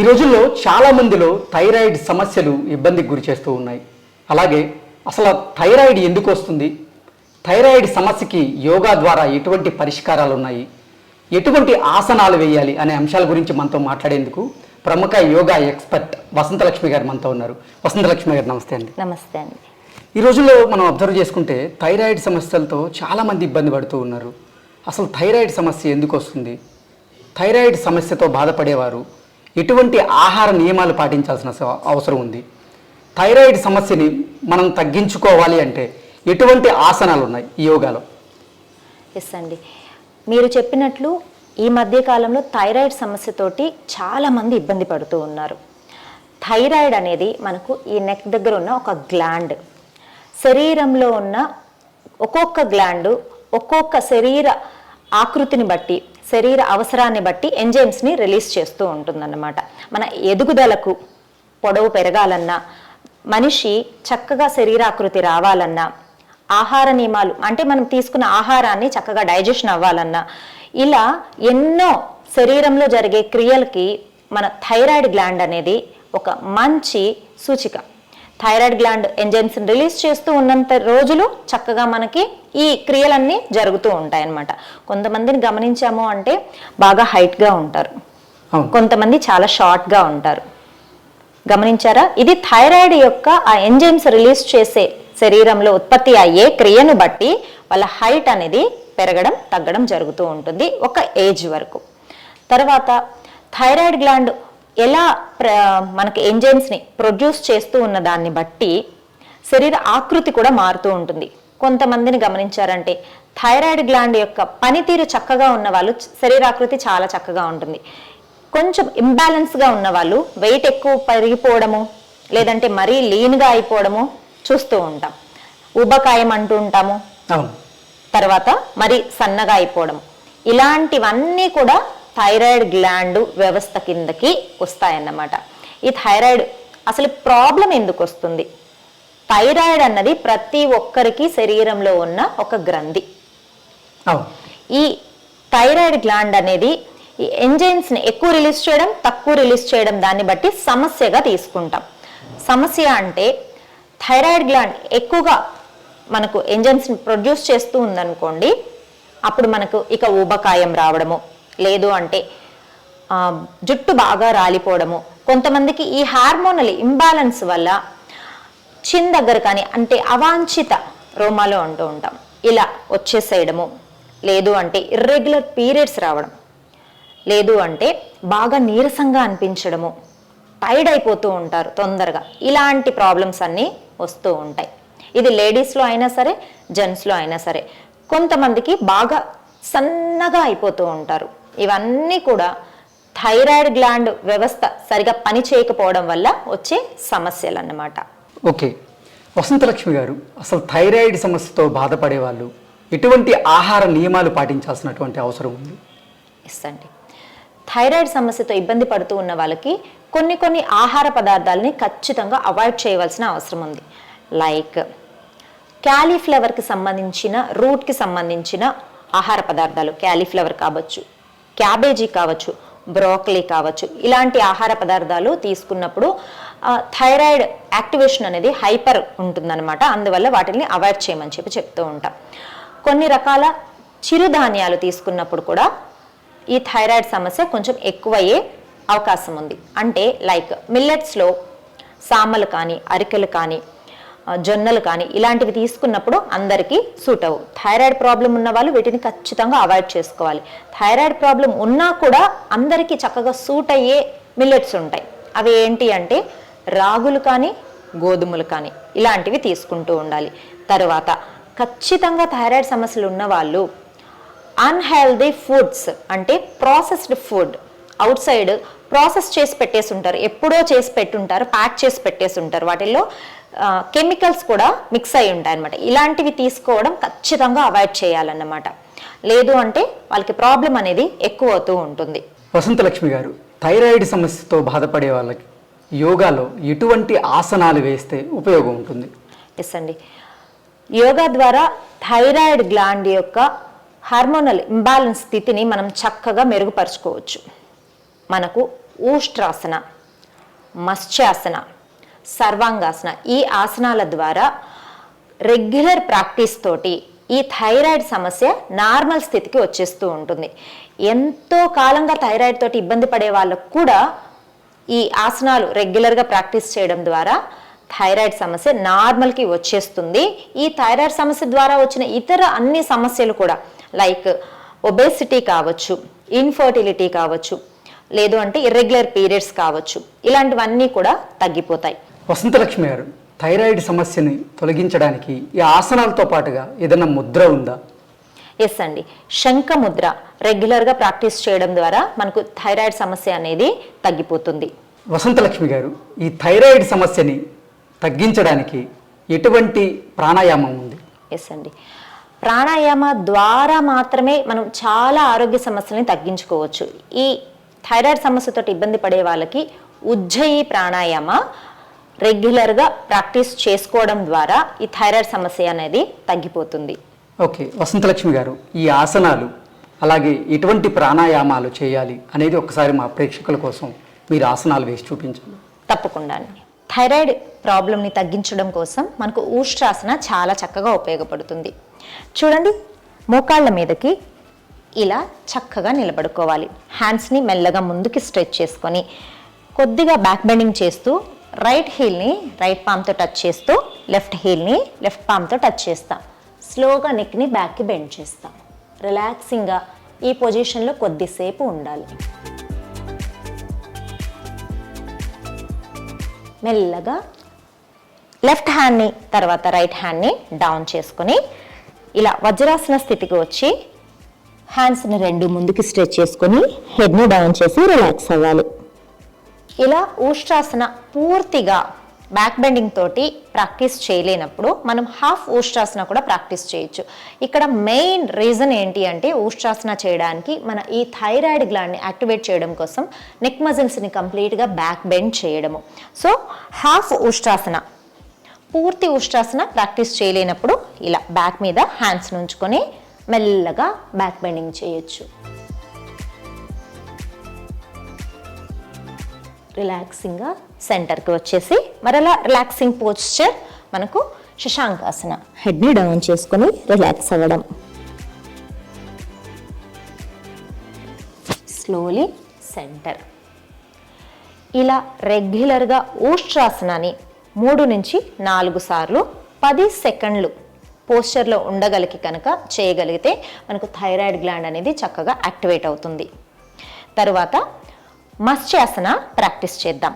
ఈ రోజుల్లో చాలా మందిలో థైరాయిడ్ సమస్యలు ఇబ్బందికి గురి చేస్తూ ఉన్నాయి. అలాగే అసలు థైరాయిడ్ ఎందుకు వస్తుంది, థైరాయిడ్ సమస్యకి యోగా ద్వారా ఎటువంటి పరిష్కారాలు ఉన్నాయి, ఎటువంటి ఆసనాలు వేయాలి అనే అంశాల గురించి మనతో మాట్లాడేందుకు ప్రముఖ యోగా ఎక్స్పర్ట్ వసంతలక్ష్మి గారు మనతో ఉన్నారు. వసంతలక్ష్మి గారు నమస్తే అండి. నమస్తే అండి. ఈ రోజుల్లో మనం అబ్జర్వ్ చేసుకుంటే థైరాయిడ్ సమస్యలతో చాలామంది ఇబ్బంది పడుతూ ఉన్నారు. అసలు థైరాయిడ్ సమస్య ఎందుకు వస్తుంది, థైరాయిడ్ సమస్యతో బాధపడేవారు ఎటువంటి ఆహార నియమాలు పాటించాల్సిన అవసరం ఉంది, థైరాయిడ్ సమస్యని మనం తగ్గించుకోవాలి అంటే ఎటువంటి ఆసనాలు ఉన్నాయి ఈ యోగాలో? ఎస్ అండి, మీరు చెప్పినట్లు ఈ మధ్యకాలంలో థైరాయిడ్ సమస్యతోటి చాలామంది ఇబ్బంది పడుతూ ఉన్నారు. థైరాయిడ్ అనేది మనకు ఈ నెక్ దగ్గర ఉన్న ఒక గ్లాండ్. శరీరంలో ఉన్న ఒక్కొక్క గ్లాండ్ ఒక్కొక్క శరీర ఆకృతిని బట్టి, శరీర అవసరాన్ని బట్టి ఎంజైమ్స్ని రిలీజ్ చేస్తూ ఉంటుందన్నమాట. మన ఎదుగుదలకు, పొడవు పెరగాలన్నా, మనిషి చక్కగా శరీరాకృతి రావాలన్నా, ఆహార నియమాలు అంటే మనం తీసుకున్న ఆహారాన్ని చక్కగా డైజెషన్ అవ్వాలన్నా, ఇలా ఎన్నో శరీరంలో జరిగే క్రియలకి మన థైరాయిడ్ గ్లాండ్ అనేది ఒక మంచి సూచిక. థైరాయిడ్ గ్లాండ్ ఎంజైమ్స్ని రిలీజ్ చేస్తూ ఉన్నంత రోజులు చక్కగా మనకి ఈ క్రియలన్నీ జరుగుతూ ఉంటాయి అన్నమాట. కొంతమందిని గమనించాము అంటే బాగా హైట్గా ఉంటారు, కొంతమంది చాలా షార్ట్గా ఉంటారు. గమనించారా? ఇది థైరాయిడ్ యొక్క ఆ ఎంజైమ్స్ రిలీజ్ చేసే శరీరంలో ఉత్పత్తి అయ్యే క్రియను బట్టి వాళ్ళ హైట్ అనేది పెరగడం తగ్గడం జరుగుతూ ఉంటుంది ఒక ఏజ్ వరకు. తర్వాత థైరాయిడ్ గ్లాండ్ ఎలా మనకి ఎంజైమ్స్ని ప్రొడ్యూస్ చేస్తూ ఉన్న దాన్ని బట్టి శరీర ఆకృతి కూడా మారుతూ ఉంటుంది. కొంతమందిని గమనించారంటే థైరాయిడ్ గ్లాండ్ యొక్క పనితీరు చక్కగా ఉన్న వాళ్ళు శరీరాకృతి చాలా చక్కగా ఉంటుంది. కొంచెం ఇంబ్యాలెన్స్గా ఉన్న వాళ్ళు వెయిట్ ఎక్కువ పెరిగిపోవడము, లేదంటే మరీ లీన్గా అయిపోవడము చూస్తూ ఉంటాం. ఊబకాయం అంటూ ఉంటాము. తర్వాత మరి సన్నగా అయిపోవడం, ఇలాంటివన్నీ కూడా థైరాయిడ్ గ్లాండ్ వ్యవస్థ కిందకి వస్తాయన్నమాట. ఈ థైరాయిడ్ అసలు ప్రాబ్లం ఎందుకు వస్తుంది? థైరాయిడ్ అన్నది ప్రతి ఒక్కరికి శరీరంలో ఉన్న ఒక గ్రంథి. ఈ థైరాయిడ్ గ్లాండ్ అనేది ఈ ఎంజైమ్స్ని ఎక్కువ రిలీజ్ చేయడం, తక్కువ రిలీజ్ చేయడం, దాన్ని బట్టి సమస్యగా తీసుకుంటాం. సమస్య అంటే థైరాయిడ్ గ్లాండ్ ఎక్కువగా మనకు ఎంజైమ్స్ని ప్రొడ్యూస్ చేస్తూ ఉందనుకోండి, అప్పుడు మనకు ఇక ఊబకాయం రావడము, లేదు అంటే జుట్టు బాగా రాలిపోవడము, కొంతమందికి ఈ హార్మోనల్ ఇంబ్యాలెన్స్ వల్ల చిన్ దగ్గర కానీ అంటే అవాంఛిత రోమాలు అంటూ ఉంటాం, ఇలా వచ్చేసేయడము, లేదు అంటే ఇర్రెగ్యులర్ పీరియడ్స్ రావడం, లేదు అంటే బాగా నీరసంగా అనిపించడము, టైర్డ్ అయిపోతూ ఉంటారు తొందరగా. ఇలాంటి ప్రాబ్లమ్స్ అన్నీ వస్తూ ఉంటాయి. ఇది లేడీస్లో అయినా సరే, జెంట్స్లో అయినా సరే. కొంతమందికి బాగా సన్నగా అయిపోతూ ఉంటారు. ఇవన్నీ కూడా థైరాయిడ్ గ్లాండ్ వ్యవస్థ సరిగా పని చేయకపోవడం వల్ల వచ్చే సమస్యలు అన్నమాట. ఓకే వసంతలక్ష్మి గారు, అసలు థైరాయిడ్ సమస్యతో బాధపడే వాళ్ళు ఎటువంటి ఆహార నియమాలు పాటించాల్సినటువంటి అవసరం ఉంది? ఎస్ అండి, థైరాయిడ్ సమస్యతో ఇబ్బంది పడుతూ ఉన్న వాళ్ళకి కొన్ని ఆహార పదార్థాలని ఖచ్చితంగా అవాయిడ్ చేయవలసిన అవసరం ఉంది. లైక్ క్యాలీఫ్లవర్కి సంబంధించిన, రూట్కి సంబంధించిన ఆహార పదార్థాలు, క్యాలీఫ్లవర్ కావచ్చు, క్యాబేజీ కావచ్చు, బ్రోకలీ కావచ్చు, ఇలాంటి ఆహార పదార్థాలు తీసుకున్నప్పుడు థైరాయిడ్ యాక్టివేషన్ అనేది హైపర్ ఉంటుందన్నమాట. అందువల్ల వాటిని అవాయిడ్ చేయమని చెప్తూ ఉంటాం. కొన్ని రకాల చిరుధాన్యాలు తీసుకున్నప్పుడు కూడా ఈ థైరాయిడ్ సమస్య కొంచెం ఎక్కువయ్యే అవకాశం ఉంది. అంటే లైక్ మిల్లెట్స్లో సామలు కానీ, అరికెలు కానీ, జొన్నలు కానీ ఇలాంటివి తీసుకున్నప్పుడు అందరికీ సూట్ అవ్వవు. థైరాయిడ్ ప్రాబ్లం ఉన్న వాళ్ళు వీటిని ఖచ్చితంగా అవాయిడ్ చేసుకోవాలి. థైరాయిడ్ ప్రాబ్లం ఉన్నా కూడా అందరికీ చక్కగా సూట్ అయ్యే మిల్లెట్స్ ఉంటాయి. అవి ఏంటి అంటే రాగులు కానీ, గోధుమలు కానీ ఇలాంటివి తీసుకుంటూ ఉండాలి. తర్వాత ఖచ్చితంగా థైరాయిడ్ సమస్యలు ఉన్న వాళ్ళు అన్హెల్దీ ఫుడ్స్ అంటే processed food, out side process చేసి పెట్టేసి ఉంటారు, ఎప్పుడో చేసి పెట్టుంటారు, ప్యాక్ చేసి పెట్టేసి ఉంటారు, వాటిల్లో కెమికల్స్ కూడా మిక్స్ అయి ఉంటాయి అన్నమాట. ఇలాంటివి తీసుకోవడం ఖచ్చితంగా అవాయిడ్ చేయాలన్నమాట. లేదు అంటే వాళ్ళకి ప్రాబ్లం అనేది ఎక్కువ అవుతూ ఉంటుంది. వసంతలక్ష్మి గారు, థైరాయిడ్ సమస్యతో బాధపడే వాళ్ళకి యోగాలో ఎటువంటి ఆసనాలు వేస్తే ఉపయోగం ఉంటుంది? ఎస్ అండి, యోగా ద్వారా థైరాయిడ్ గ్లాండ్ యొక్క హార్మోనల్ ఇంబ్యాలెన్స్ స్థితిని మనం చక్కగా మెరుగుపరుచుకోవచ్చు. మనకు ఊష్ట్రాసన, మత్స్యాసన, సర్వాంగాసన ఈ ఆసనాల ద్వారా రెగ్యులర్ ప్రాక్టీస్ తోటి ఈ థైరాయిడ్ సమస్య నార్మల్ స్థితికి వచ్చేస్తూ ఉంటుంది. ఎంతో కాలంగా థైరాయిడ్ తోటి ఇబ్బంది పడే వాళ్ళకు కూడా ఈ ఆసనాలు రెగ్యులర్గా ప్రాక్టీస్ చేయడం ద్వారా థైరాయిడ్ సమస్య నార్మల్కి వచ్చేస్తుంది. ఈ థైరాయిడ్ సమస్య ద్వారా వచ్చిన ఇతర అన్ని సమస్యలు కూడా లైక్ ఒబేసిటీ కావచ్చు, ఇన్ఫర్టిలిటీ కావచ్చు, లేదు అంటే ఇర్రెగ్యులర్ పీరియడ్స్ కావచ్చు, ఇలాంటివన్నీ కూడా తగ్గిపోతాయి. వసంతలక్ష్మి గారు, థైరాయిడ్ సమస్యని తొలగించడానికి ఈ ఆసనాలతో పాటుగా ఏదైనా ముద్ర ఉందా? ఎస్ అండి, శంఖ ముద్ర రెగ్యులర్గా ప్రాక్టీస్ చేయడం ద్వారా మనకు థైరాయిడ్ సమస్య అనేది తగ్గిపోతుంది. వసంతలక్ష్మి గారు, ఈ థైరాయిడ్ సమస్యని తగ్గించడానికి ఎటువంటి ప్రాణాయామం ఉంది? ఎస్ అండి, ప్రాణాయామ ద్వారా మాత్రమే మనం చాలా ఆరోగ్య సమస్యలని తగ్గించుకోవచ్చు. ఈ థైరాయిడ్ సమస్యతో ఇబ్బంది పడే వాళ్ళకి ఉజ్జయి ప్రాణాయామ రెగ్యులర్గా ప్రాక్టీస్ చేసుకోవడం ద్వారా ఈ థైరాయిడ్ సమస్య అనేది తగ్గిపోతుంది. ఓకే వసంతలక్ష్మి గారు, ఈ ఆసనాలు అలాగే ఎటువంటి ప్రాణాయామాలు చేయాలి అనేది ఒకసారి మా ప్రేక్షకుల కోసం మీరు ఆసనాలు వేసి చూపించండి. తప్పకుండా అండి. థైరాయిడ్ ప్రాబ్లమ్ని తగ్గించడం కోసం మనకు ఊష్ట్రాసన చాలా చక్కగా ఉపయోగపడుతుంది. చూడండి, మోకాళ్ళ మీదకి ఇలా చక్కగా నిలబడుకోవాలి. హ్యాండ్స్ని మెల్లగా ముందుకి స్ట్రెచ్ చేసుకొని కొద్దిగా బ్యాక్ బెండింగ్ చేస్తూ రైట్ హీల్ని రైట్ పామ్తో టచ్ చేస్తూ లెఫ్ట్ హీల్ని లెఫ్ట్ పామ్తో టచ్ చేస్తాం. స్లోగా నెక్ని బ్యాక్కి బెండ్ చేస్తాం. రిలాక్సింగ్గా ఈ పొజిషన్లో కొద్దిసేపు ఉండాలి. మెల్లగా లెఫ్ట్ హ్యాండ్ని తర్వాత రైట్ హ్యాండ్ని డౌన్ చేసుకొని ఇలా వజ్రాసన స్థితికి వచ్చి హ్యాండ్స్ని రెండు ముందుకి స్ట్రెచ్ చేసుకొని హెడ్ని డౌన్ చేసి రిలాక్స్ అవ్వాలి. ఇలా ఊష్ట్రాసన పూర్తిగా బ్యాక్ బెండింగ్ తోటి ప్రాక్టీస్ చేయలేనప్పుడు మనం హాఫ్ ఊష్ట్రాసన కూడా ప్రాక్టీస్ చేయొచ్చు. ఇక్కడ మెయిన్ రీజన్ ఏంటి అంటే ఊష్ట్రాసన చేయడానికి మన ఈ థైరాయిడ్ గ్లాండ్ని యాక్టివేట్ చేయడం కోసం నెక్ మజిల్స్ని కంప్లీట్గా బ్యాక్ బెండ్ చేయడము. సో హాఫ్ ఊష్ట్రాసన, పూర్తి ఊష్ట్రాసన ప్రాక్టీస్ చేయలేనప్పుడు ఇలా బ్యాక్ మీద హ్యాండ్స్ ఉంచుకొని మెల్లగా బ్యాక్ బెండింగ్ చేయొచ్చు. రిలాక్సింగ్గా సెంటర్కి వచ్చేసి మరలా రిలాక్సింగ్ పోస్చర్ మనకు శశాంకాసన, హెడ్ని డౌన్ చేసుకొని రిలాక్స్ అవ్వడం. Slowly centre. ఇలా రెగ్యులర్గా ఊష్ట్రాసనాన్ని 3 నుంచి 4 సార్లు 10 సెకండ్లు పోస్చర్లో ఉండగలిగి కనుక చేయగలిగితే మనకు థైరాయిడ్ గ్లాండ్ అనేది చక్కగా యాక్టివేట్ అవుతుంది. తరువాత మత్స్యాసన ప్రాక్టీస్ చేద్దాం.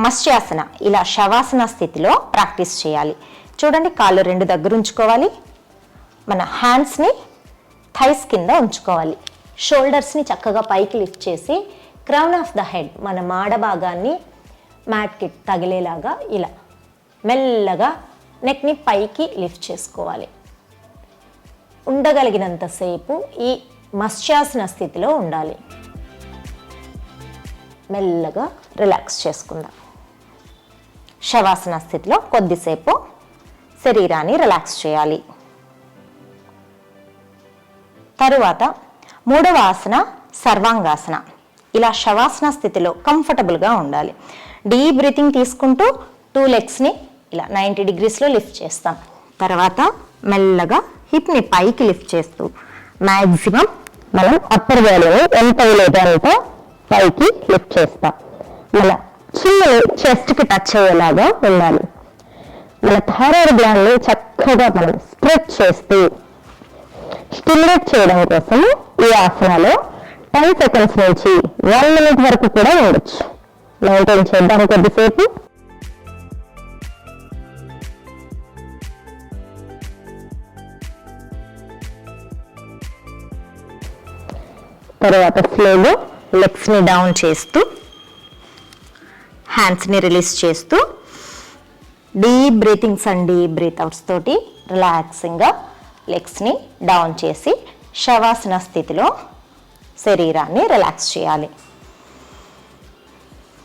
మత్స్యాసన ఇలా శవాసన స్థితిలో ప్రాక్టీస్ చేయాలి. చూడండి, కాళ్ళు 2 దగ్గర ఉంచుకోవాలి. మన హ్యాండ్స్ని థైస్ కింద ఉంచుకోవాలి. షోల్డర్స్ని చక్కగా పైకి లిఫ్ట్ చేసి క్రౌన్ ఆఫ్ ద హెడ్ మన మాడ భాగాన్ని మ్యాట్కి తగిలేలాగా ఇలా మెల్లగా నెక్ని పైకి లిఫ్ట్ చేసుకోవాలి. ఉండగలిగినంతసేపు ఈ మత్స్యాసన స్థితిలో ఉండాలి. మెల్లగా రిలాక్స్ చేసుకుందాం. శవాసన స్థితిలో కొద్దిసేపు శరీరాన్ని రిలాక్స్ చేయాలి. తరువాత 3వ ఆసన సర్వాంగాసన. ఇలా శవాసన స్థితిలో కంఫర్టబుల్గా ఉండాలి. డీప్ బ్రీతింగ్ తీసుకుంటూ 2 లెగ్స్ని ఇలా 90 డిగ్రీస్లో లిఫ్ట్ చేస్తాం. తర్వాత మెల్లగా హిప్ని పైకి లిఫ్ట్ చేస్తూ మ్యాక్సిమం మనం అప్పర్ వ్యాలీని ఎంత వీలైతే పైకి లిఫ్ట్ చేస్తాం. మన చిన్నలు చెస్ట్కి టచ్ అయ్యేలాగా ఉండాలి. మన థైరాయిడ్ గ్లాండ్ని చక్కగా మనం స్ట్రెచ్ చేస్తూ స్టిమ్యులేట్ చేయడం కోసం ఈ ఆసనాలో 10 సెకండ్స్ నుంచి 1 మినిట్ వరకు కూడా ఉండొచ్చు. మెయింటైన్ చేద్దాం కొద్దిసేపు. తర్వాత స్లోగా లెగ్స్ని డౌన్ చేస్తూ హ్యాండ్స్ని రిలీజ్ చేస్తూ deep breathings and deep breath outs తోటి రిలాక్సింగ్గా లెగ్స్ని డౌన్ చేసి శవాసన స్థితిలో శరీరాన్ని రిలాక్స్ చేయాలి.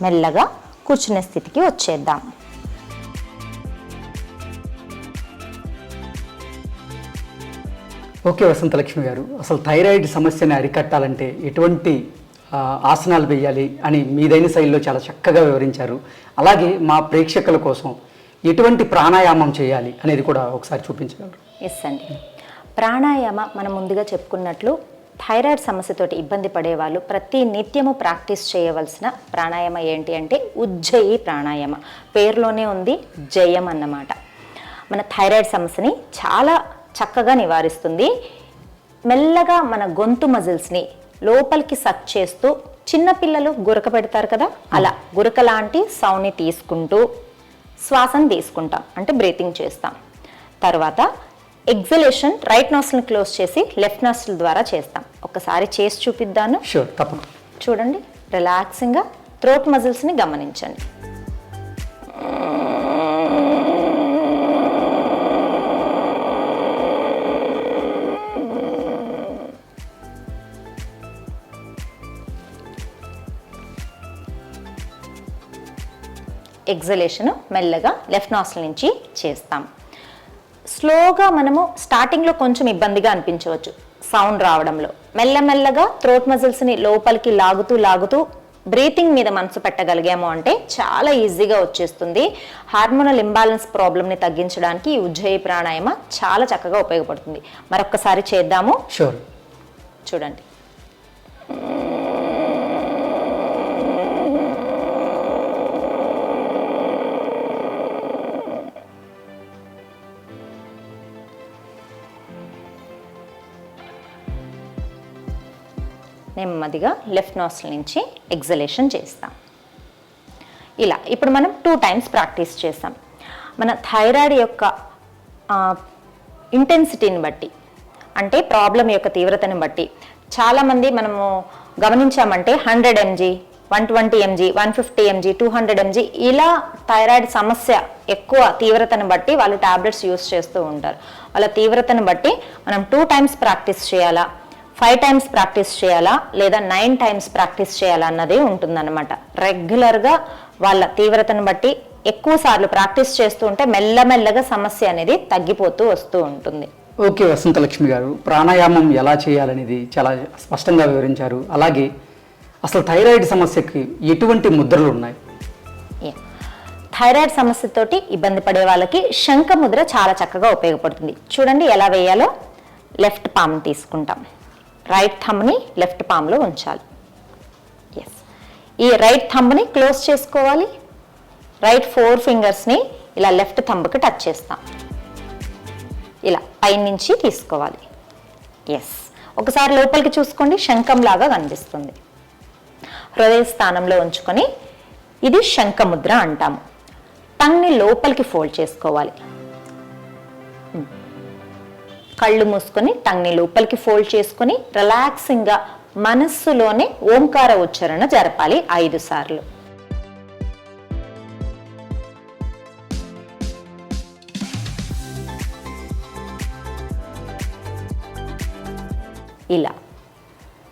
మెల్లగా కూర్చునే స్థితికి వచ్చేద్దాం. ఓకే వసంతలక్ష్మి గారు, అసలు థైరాయిడ్ సమస్యని అరికట్టాలంటే ఎటువంటి ఆసనాలు వేయాలి అని మీదైన శైలిలో చాలా చక్కగా వివరించారు. అలాగే మా ప్రేక్షకుల కోసం ఎటువంటి ప్రాణాయామం చేయాలి అనేది కూడా ఒకసారి చూపించగలరు? ఎస్ అండి. ప్రాణాయామ మనం ముందుగా చెప్పుకున్నట్లు థైరాయిడ్ సమస్యతోటి ఇబ్బంది పడే వాళ్ళు ప్రతి నిత్యము ప్రాక్టీస్ చేయవలసిన ప్రాణాయామ ఏంటి అంటే ఉజ్జయి ప్రాణాయామ. పేరులోనే ఉంది జయం అన్నమాట. మన థైరాయిడ్ సమస్యని చాలా చక్కగా నివారిస్తుంది. మెల్లగా మన గొంతు మజిల్స్ని లోపలికి సక్ చేస్తూ, చిన్నపిల్లలు గురక పెడతారు కదా, అలా గురక లాంటి సౌండ్ని తీసుకుంటూ శ్వాసను తీసుకుంటాం, అంటే బ్రీతింగ్ చేస్తాం. తర్వాత ఎగ్జలేషన్ రైట్ నాస్ట్రిల్ని క్లోజ్ చేసి లెఫ్ట్ నాస్ట్రిల్ ద్వారా చేస్తాం. ఒకసారి చేసి చూపిద్దాను. షూర్, తప్పకుండా. చూడండి, రిలాక్సింగ్గా థ్రోట్ మజిల్స్ని గమనించండి. ఎగ్జలేషన్ మెల్లగా లెఫ్ట్ నాస్ట్రిల్ నుంచి చేస్తాం. స్లోగా మనము స్టార్టింగ్లో కొంచెం ఇబ్బందిగా అనిపించవచ్చు సౌండ్ రావడంలో. మెల్లమెల్లగా థ్రోట్ మజిల్స్ని లోపలికి లాగుతూ బ్రీతింగ్ మీద మనసు పెట్టగలిగాము అంటే చాలా ఈజీగా వచ్చేస్తుంది. హార్మోనల్ ఇంబ్యాలెన్స్ ప్రాబ్లమ్ని తగ్గించడానికి ఈ ఉజ్జయి ప్రాణాయామ చాలా చక్కగా ఉపయోగపడుతుంది. మరొకసారి చేద్దాము. షూర్. చూడండి. నెమ్మదిగా లెఫ్ట్ నాస్ట్రిల్ నుంచి ఎగ్జలేషన్ చేస్తాం. ఇలా ఇప్పుడు మనం 2 టైమ్స్ ప్రాక్టీస్ చేస్తాం. మన థైరాయిడ్ యొక్క ఇంటెన్సిటీని బట్టి, అంటే ప్రాబ్లం యొక్క తీవ్రతని బట్టి చాలామంది మనము గమనించామంటే 100 mg, 120 mg, 150 mg, 200 mg ఇలా థైరాయిడ్ సమస్య ఎక్కువ తీవ్రతను బట్టి వాళ్ళు టాబ్లెట్స్ యూస్ చేస్తూ ఉంటారు. వాళ్ళ తీవ్రతను బట్టి మనం 2 టైమ్స్ ప్రాక్టీస్ చేయాలా, 5 టైమ్స్ ప్రాక్టీస్ చేయాలా, లేదా 9 టైమ్స్ ప్రాక్టీస్ చేయాలా అన్నదే ఉంటుందన్నమాట. రెగ్యులర్గా వాళ్ళ తీవ్రతను బట్టి ఎక్కువ సార్లు ప్రాక్టీస్ చేస్తూ ఉంటే మెల్లమెల్లగా సమస్య అనేది తగ్గిపోతూ వస్తూ ఉంటుంది. ఓకే వసంతలక్ష్మి గారు, ప్రాణాయామం ఎలా చేయాలనేది చాలా స్పష్టంగా వివరించారు. అలాగే అసలు థైరాయిడ్ సమస్యకి ఎటువంటి ముద్రలు ఉన్నాయి? థైరాయిడ్ సమస్యతోటి ఇబ్బంది పడే వాళ్ళకి శంఖ ముద్ర చాలా చక్కగా ఉపయోగపడుతుంది. చూడండి ఎలా వేయాలో. లెఫ్ట్ పామ్ తీసుకుంటాం, రైట్ థంబ్ని లెఫ్ట్ పామ్లో ఉంచాలి. ఎస్, ఈ రైట్ థంబ్ని క్లోజ్ చేసుకోవాలి. రైట్ 4 ఫింగర్స్ని ఇలా లెఫ్ట్ థంబ్కి టచ్ చేస్తాం. ఇలా పైనుంచి తీసుకోవాలి. ఎస్, ఒకసారి లోపలికి చూసుకోండి, శంఖంలాగా కనిపిస్తుంది. హృదయ స్థానంలో ఉంచుకొని ఇది శంఖముద్ర అంటాము. టంగ్ని లోపలికి ఫోల్డ్ చేసుకోవాలి. కళ్ళు మూసుకొని టంగ్ని లోపలికి ఫోల్డ్ చేసుకొని రిలాక్సింగ్గా మనస్సులోనే ఓంకార ఉచ్చారణ జరపాలి 5 సార్లు. ఇలా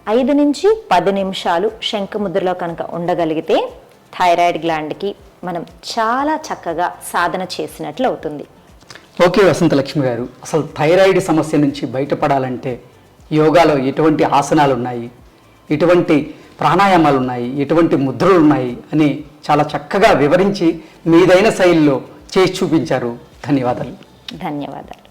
5 నుంచి 10 నిమిషాలు శంఖముద్రలో కనుక ఉండగలిగితే థైరాయిడ్ గ్లాండ్కి మనం చాలా చక్కగా సాధన చేసినట్లు అవుతుంది. ఓకే వసంతలక్ష్మి గారు, అసలు థైరాయిడ్ సమస్య నుంచి బయటపడాలంటే యోగాలో ఎటువంటి ఆసనాలు ఉన్నాయి, ఎటువంటి ప్రాణాయామాలు ఉన్నాయి, ఎటువంటి ముద్రలు ఉన్నాయి అని చాలా చక్కగా వివరించి మీదైన శైలిలో చేసి చూపించారు. ధన్యవాదాలు. ధన్యవాదాలు.